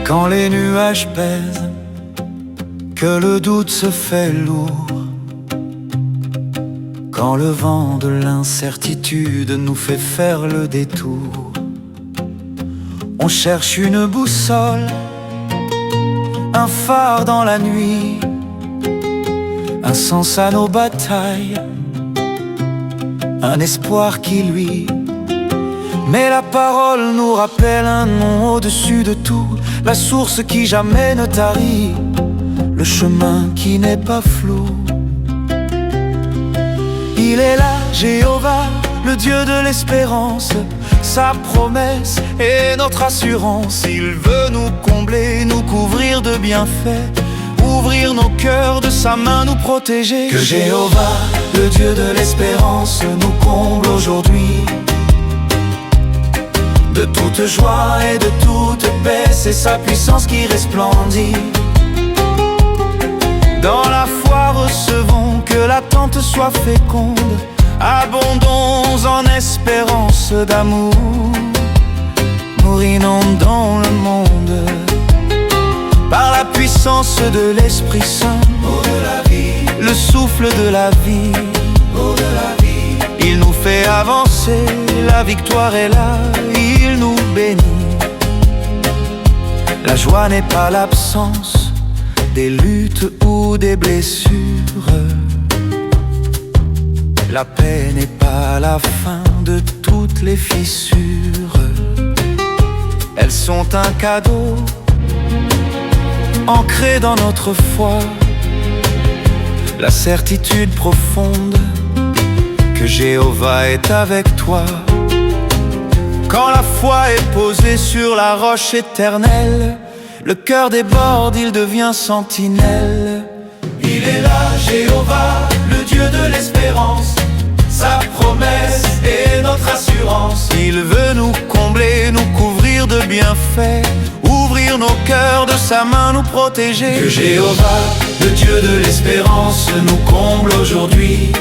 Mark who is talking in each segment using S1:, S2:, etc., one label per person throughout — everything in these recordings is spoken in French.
S1: Quand les nuages pèsent, que le doute se fait lourd, quand le vent de l'incertitude nous fait faire le détour, on cherche une boussole, un phare dans la nuit, un sens à nos batailles, un espoir qui luit. Mais la parole nous rappelle un nom au-dessus de tout, la source qui jamais ne tarit, le chemin qui n'est pas flou. Il est là, Jéhovah, le Dieu de l'espérance, sa promesse est notre assurance. Il veut nous combler, nous couvrir de bienfaits, ouvrir nos cœurs de sa main, nous protéger. Que Jéhovah, le Dieu de l'espérance, nous comble aujourd'hui de toute joie et de toute paix. C'est sa puissance qui resplendit. Dans la foi recevons, que l'attente soit féconde, abondons en espérance d'amour. Nous inondons le monde par la puissance de l'Esprit Saint, le souffle de la vie. Il nous fait avancer, la victoire est là, il nous bénit. La joie n'est pas l'absence des luttes ou des blessures, la paix n'est pas la fin de toutes les fissures. Elles sont un cadeau ancré dans notre foi, la certitude profonde que Jéhovah est avec toi. Quand la foi est posée sur la roche éternelle, le cœur déborde, il devient sentinelle. Il est là, Jéhovah, le Dieu de l'espérance, sa promesse est notre assurance. Il veut nous combler, nous couvrir de bienfaits, ouvrir nos cœurs de sa main, nous protéger. Que Jéhovah, le Dieu de l'espérance, nous comble aujourd'hui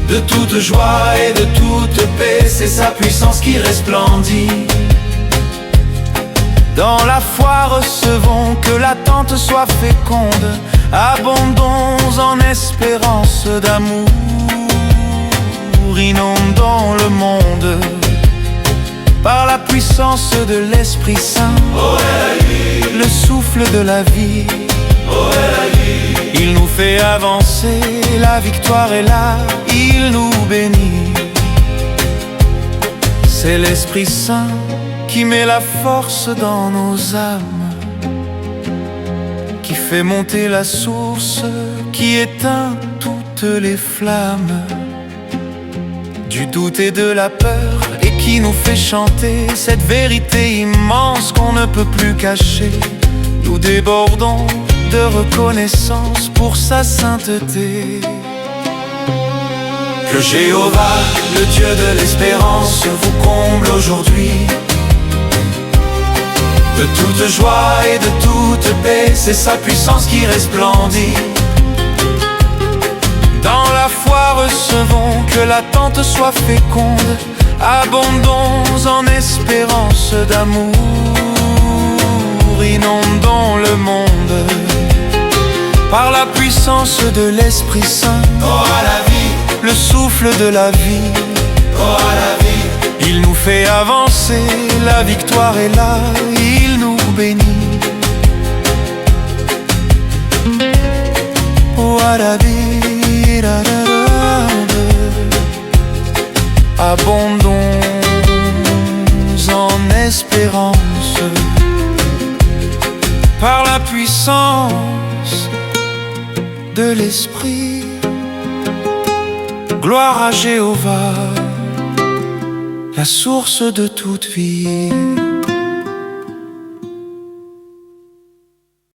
S1: de toute joie et de toute paix. C'est sa puissance qui resplendit. Dans la foi recevons, que l'attente soit féconde, abondons en espérance d'amour. Inondons le monde par la puissance de l'Esprit Saint, le souffle de la vie. Il nous fait avancer, la victoire est là, il nous bénit. C'est l'Esprit Saint qui met la force dans nos âmes, qui fait monter la source, qui éteint toutes les flammes du doute et de la peur, et qui nous fait chanter cette vérité immense qu'on ne peut plus cacher. Nous débordons de reconnaissance pour sa sainteté. Que Jéhovah, le Dieu de l'espérance, vous comble aujourd'hui de toute joie et de toute paix. C'est sa puissance qui resplendit. Dans la foi recevons, que l'attente soit féconde, abondons en espérance d'amour. Inondons le monde par la puissance de l'Esprit Saint, à la vie, le souffle de la vie. À la vie, il nous fait avancer, la victoire est là, il nous bénit. À la vie, abondons en espérance par la puissance de l'Esprit. Gloire à Jéhovah, la source de toute vie.